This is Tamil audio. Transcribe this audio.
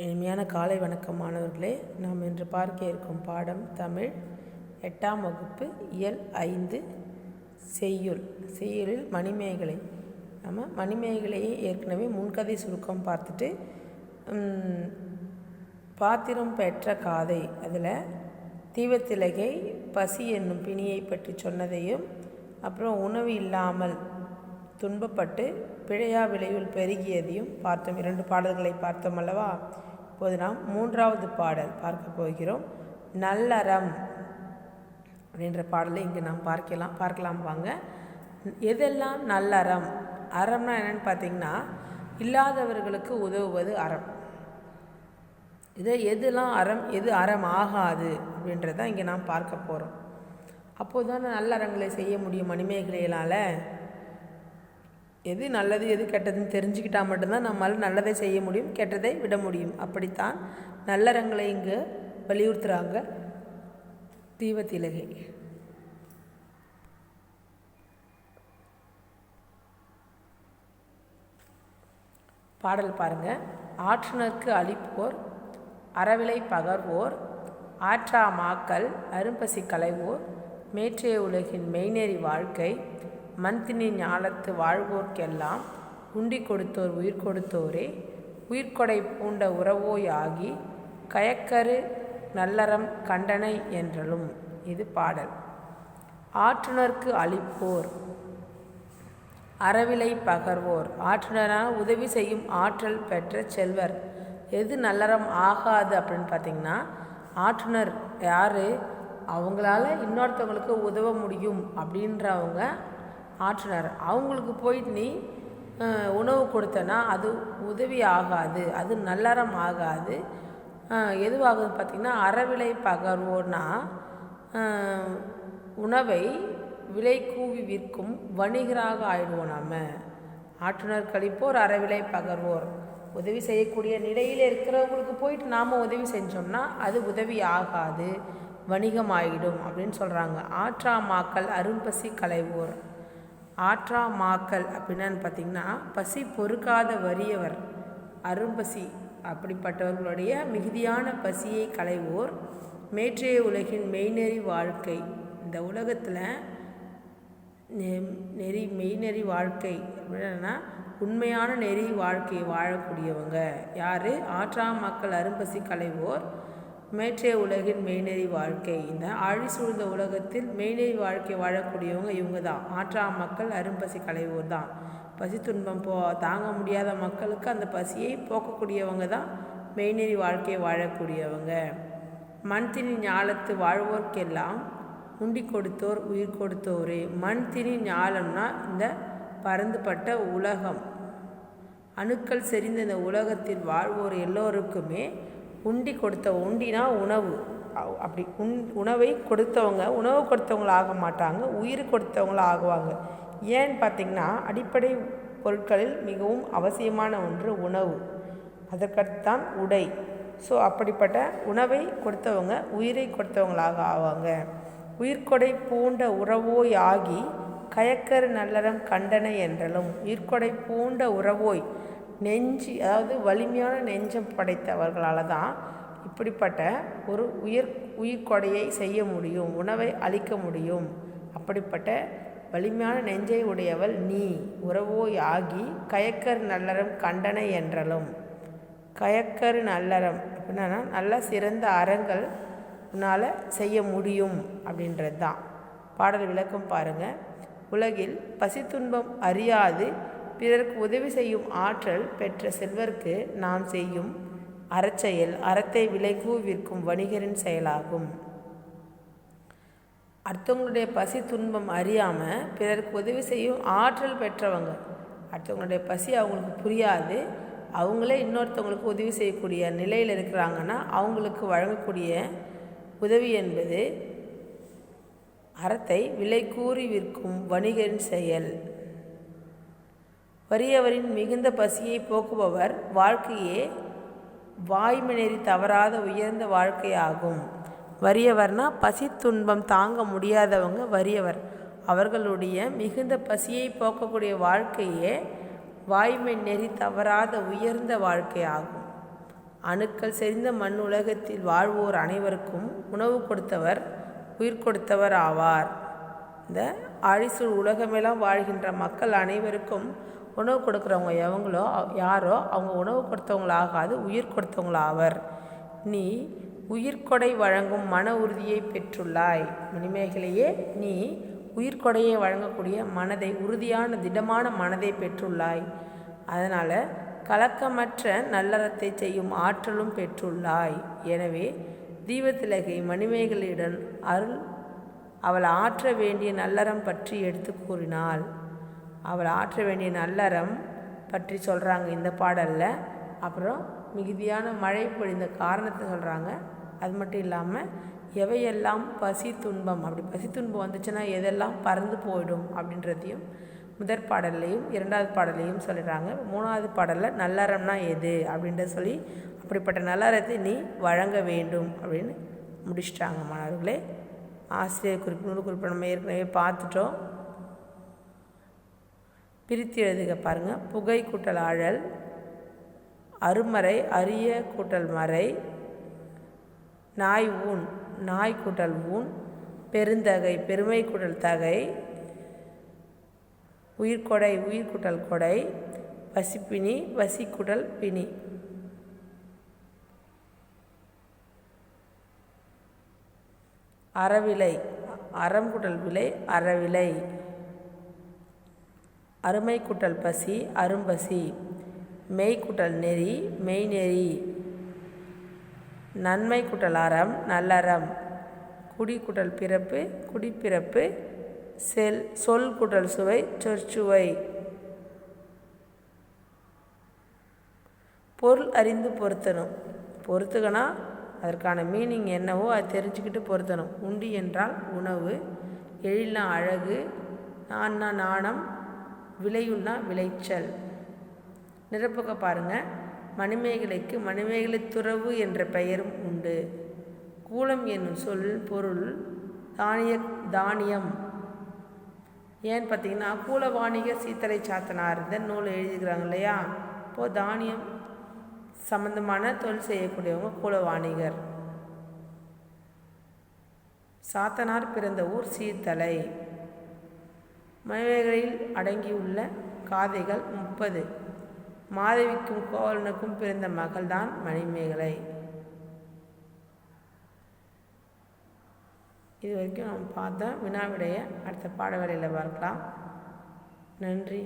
இனிமையான காலை வணக்கம் மாணவர்களே. நாம் இன்று பார்க்க இருக்கும் பாடம் தமிழ் 8ஆம் வகுப்பு இயல் 5 செய்யுளில் மணிமேகலை. நம்ம மணிமேகலையை ஏற்கனவே முன்கதை சுருக்கம் பார்த்துட்டு பாத்திரம் பெற்ற காதை அதில் தீவத்திலகை பசி என்னும் பிணியை பற்றி சொன்னதையும், அப்புறம் உணவு இல்லாமல் துன்பப்பட்டு பிழையா விளைவில் பெருகியதையும் பார்த்தோம். 2 பாடல்களை பார்த்தோம் அல்லவா. இப்போது நாம் 3வது பாடல் பார்க்க போகிறோம். நல்லறம் அப்படின்ற பாடலை இங்கு நாம் பார்க்கலாம் வாங்க. எதெல்லாம் நல்லறம்? அறம்னா என்னென்னு பார்த்தீங்கன்னா, இல்லாதவர்களுக்கு உதவுவது அறம். எதெல்லாம் அறம், எது அறம் ஆகாது அப்படின்றதான் இங்கே நாம் பார்க்க போகிறோம். அப்போது தான் நல்லறங்களை செய்ய முடியும் மணிமேகலையினால். எது நல்லது எது கெட்டதுன்னு தெரிஞ்சுக்கிட்டால் மட்டும்தான் நம்மளால் நல்லதை செய்ய முடியும், கெட்டதை விட முடியும். அப்படித்தான் நல்லறங்களை இங்கு வலியுறுத்துகிறாங்க தீவத்திலகை. பாடல் பாருங்க. ஆற்றுனர்க்கு அளிப்போர் அறவிலை பகர்வோர் ஆற்றா மாக்கள் அரும்பசி களைவோர் மேற்றைய உலகின் மெய்நெறி வாழ்க்கை மண்தினி ஞாலத்து வாழ்வோர்க்கெல்லாம் உண்டி கொடுத்தோர் உயிர் கொடுத்தோரே உயிர்கொடை பூண்ட உறவோயாகி கயக்கரு நல்லறம் கண்டனை என்றலும். இது பாடல். ஆற்றுனர்க்கு அளிப்போர் அறவிலை பகர்வோர். ஆற்றுனரான உதவி செய்யும் ஆற்றல் பெற்ற செல்வர். எது நல்லறம் ஆகாது அப்படின்னு பார்த்திங்கன்னா, ஆற்றுனர் யார்? அவங்களால இன்னொருத்தவங்களுக்கு உதவ முடியும் அப்படின்றவங்க ஆற்றுனர். அவங்களுக்கு போயிட்டு நீ உணவு கொடுத்தனா அது உதவி ஆகாது, அது நல்லறம் ஆகாது. எதுவாகுது பார்த்திங்கன்னா, அறவிலை பகர்வோர்னா உணவை விலை கூவி விற்கும் வணிகராக ஆயிடுவோம். நாம் ஆற்றுனர் கழிப்போர் அறவிலை பகர்வோர். உதவி செய்யக்கூடிய நிலையில் இருக்கிறவங்களுக்கு போயிட்டு நாம் உதவி செஞ்சோம்னா அது உதவி ஆகாது, வணிகம் ஆகிடும் அப்படின்னு சொல்கிறாங்க. ஆற்றா மாக்கள் அரும்பசி களைவோர். ஆற்றா மாக்கள் அப்படின்னான்னு பார்த்திங்கன்னா, பசி பொறுக்காத வறியவர், அரும்பசி அப்படிப்பட்டவர்களுடைய மிகுதியான பசியை களைவோர் மேற்றைய உலகின் மெய்நெறி வாழ்க்கை. இந்த உலகத்தில் மெய்நெறி வாழ்க்கை அப்படின்னா உண்மையான நெறி வாழ்க்கையை வாழக்கூடியவங்க யார்? ஆற்றா மக்கள் அரும்பசி களைவோர் மேற்றைய உலகின் மெய்நெறி வாழ்க்கை. இந்த ஆழி சூழ்ந்த உலகத்தில் மெய்நெறி வாழ்க்கை வாழக்கூடியவங்க இவங்க தான். ஆற்றா மக்கள் அரும்பசி களைவோர் தான். பசி துன்பம் தாங்க முடியாத மக்களுக்கு அந்த பசியை போக்கக்கூடியவங்க தான் மெய்நெறி வாழ்க்கையை வாழக்கூடியவங்க. மண்தினி ஞாலத்து வாழ்வோர்க்கெல்லாம் உண்டி கொடுத்தோர் உயிர் கொடுத்தோரே. மண்தினி ஞாலம்னா இந்த பரந்துபட்ட உலகம், அணுக்கள் செறிந்த இந்த உலகத்தில் வாழ்வோர் எல்லோருக்குமே உண்டி கொடுத்த, உண்டினா உணவு, அப்படி உணவை கொடுத்தவங்க உணவு கொடுத்தவங்கள ஆக மாட்டாங்க, உயிர் கொடுத்தவங்கள ஆகுவாங்க. ஏன்னு பார்த்திங்கன்னா, அடிப்படை பொருட்களில் மிகவும் அவசியமான ஒன்று உணவு, அதற்கடுத்தான் உடை. ஸோ அப்படிப்பட்ட உணவை கொடுத்தவங்க உயிரை கொடுத்தவங்களாக ஆவாங்க. உயிர்கொடை பூண்ட உறவோய் ஆகி கயக்கரு நல்லறம் கண்டனை என்றலும். உயிர்கொடை பூண்ட உறவோய், நெஞ்சு அதாவது வலிமையான நெஞ்சம் படைத்தவர்களால் தான் இப்படிப்பட்ட ஒரு உயிர்கொடையை செய்ய முடியும், உணவை அளிக்க முடியும். அப்படிப்பட்ட வலிமையான நெஞ்சை உடையவள் நீ, உறவோய் ஆகி கயக்கரு நல்லறம் கண்டனை என்றலும். கயக்கரு நல்லறம் அப்படின்னா நல்ல சிறந்த அறங்கள் உன்னால் செய்ய முடியும் அப்படின்றது தான். பாடல் விளக்கம் பாருங்கள். உலகில் பசி துன்பம் அறியாது பிறருக்கு உதவி செய்யும் ஆற்றல் பெற்ற செல்வர்க்கு நாம் செய்யும் அறச்செயல் அறத்தை விலைகூ விற்கும் வணிகரின் செயலாகும். அடுத்தவங்களுடைய பசி துன்பம் அறியாமல் பிறருக்கு உதவி செய்யும் ஆற்றல் பெற்றவங்க, அடுத்தவங்களுடைய பசி அவங்களுக்கு புரியாது, அவங்களே இன்னொருத்தவங்களுக்கு உதவி செய்யக்கூடிய நிலையில் இருக்கிறாங்கன்னா அவங்களுக்கு வழங்கக்கூடிய உதவி என்பது அறத்தை விலை கூறி விற்கும் வணிகரின் செயல். வறியவரின் மிகுந்த பசியை போக்குபவர் வாழ்க்கையே வாய்மை நெறி தவறாத உயர்ந்த வாழ்க்கையாகும். வறியவர்னா பசி துன்பம் தாங்க முடியாதவங்க வறியவர். அவர்களுடைய மிகுந்த பசியை போக்கக்கூடிய வாழ்க்கையே வாய்மை நெறி தவறாத உயர்ந்த வாழ்க்கையாகும். அணுக்கள் செறிந்த மண் உலகத்தில் வாழ்வோர் அனைவருக்கும் உணவு கொடுத்தவர் உயிர் கொடுத்தவர் ஆவார். இந்த ஆழிசூழ் உலகமெல்லாம் வாழ்கின்ற மக்கள் அனைவருக்கும் உணவு கொடுக்குறவங்க எவங்களோ யாரோ அவங்க உணவு கொடுத்தவங்களாகாது, உயிர் கொடுத்தவங்களாவர். நீ உயிர்கொடை வழங்கும் மன உறுதியை பெற்றுள்ளாய். மணிமேகலையே, நீ உயிர்கொடையை வழங்கக்கூடிய மனதை, உறுதியான திடமான மனதை பெற்றுள்ளாய். அதனால் கலக்கமற்ற நல்லறத்தை செய்யும் ஆற்றலும் பெற்றுள்ளாய். எனவே தீபத்திலகை மணிமேகலையுடன் அவள் ஆற்ற வேண்டிய நல்லறம் பற்றி எடுத்து கூறினாள். அவள் ஆற்ற வேண்டிய நல்லறம் பற்றி சொல்கிறாங்க இந்த பாடலில். அப்புறம் மிகுதியான மழை பொழிந்த காரணத்தை சொல்கிறாங்க. அது மட்டும் இல்லாமல் எவையெல்லாம் பசி துன்பம், அப்படி பசி துன்பம் வந்துச்சுன்னா எதெல்லாம் பறந்து போயிடும் அப்படின்றதையும் முதற் பாடல்லையும் இரண்டாவது பாடலையும் சொல்லிடுறாங்க. மூணாவது பாடலில் நல்லறம்னா எது அப்படின்றத சொல்லி அப்படிப்பட்ட நல்லறத்தை நீ வழங்க வேண்டும் அப்படின்னு முடிச்சிட்டாங்க. மாணவர்களே, ஆசிரியர் குறிப்பு, நூல் குறிப்பு நம்ம ஏற்கனவே பார்த்துட்டோம். பிரித்து எழுதுக பாருங்கள். புகை கூட்டல் ஆழல், அருமறை அரிய கூட்டல் மறை, நாய் ஊன் நாய் கூட்டல் ஊன், பெருந்தகை பெருமை கூட்டல் தகை, உயிர்கொடை உயிர் கூட்டல் கொடை, வசிப்பினி வசி கூட்டல் பிணி. அறவிலை அறம் கூட்டல் விலை அறவிலை, அருமை கூட்டல் பசி அரும்பசி, மெய் கூட்டல் நெறி மெய்நெறி, நன்மை கூட்டல் அறம் நல்லறம், குடி கூட்டல் பிறப்பு குடிப்பிறப்பு, சொல் கூட்டல் சுவை சொற்சுவை. பொருள் அறிந்து பொருத்தணும். பொறுத்துக்கனா அதற்கான மீனிங் என்னவோ அதை தெரிஞ்சுக்கிட்டு பொருத்தணும். உண்டி என்றால் உணவு, எழில்னா அழகு, நான்னா நாணம், விளையுள்னா விளைச்சல். நிரப்புக்க பாருங்கள். மணிமேகலைக்கு மணிமேகலை துறவு என்ற பெயரும் உண்டு. கூலம் என்னும் சொல் பொருள் தானியம். ஏன்னு பார்த்தீங்கன்னா கூலவாணிகர் சீத்தலை சாத்தனார் இந்த நூல் எழுதிக்கிறாங்க இல்லையா. இப்போது தானியம் சம்பந்தமான தொழில் செய்யக்கூடியவங்க கூலவாணிகர். சாத்தனார் பிறந்த ஊர் சீர்தலை. மணிமேகலையில் அடங்கியுள்ள காதைகள் 30. மாதவிக்கும் கோவலனுக்கும் பிறந்த மகள்தான் மணிமேகலை. இது வரைக்கும் நம்ம பார்த்தோம். வினாவிடைய அடுத்த பாட வேளையில் பார்க்கலாம். நன்றி.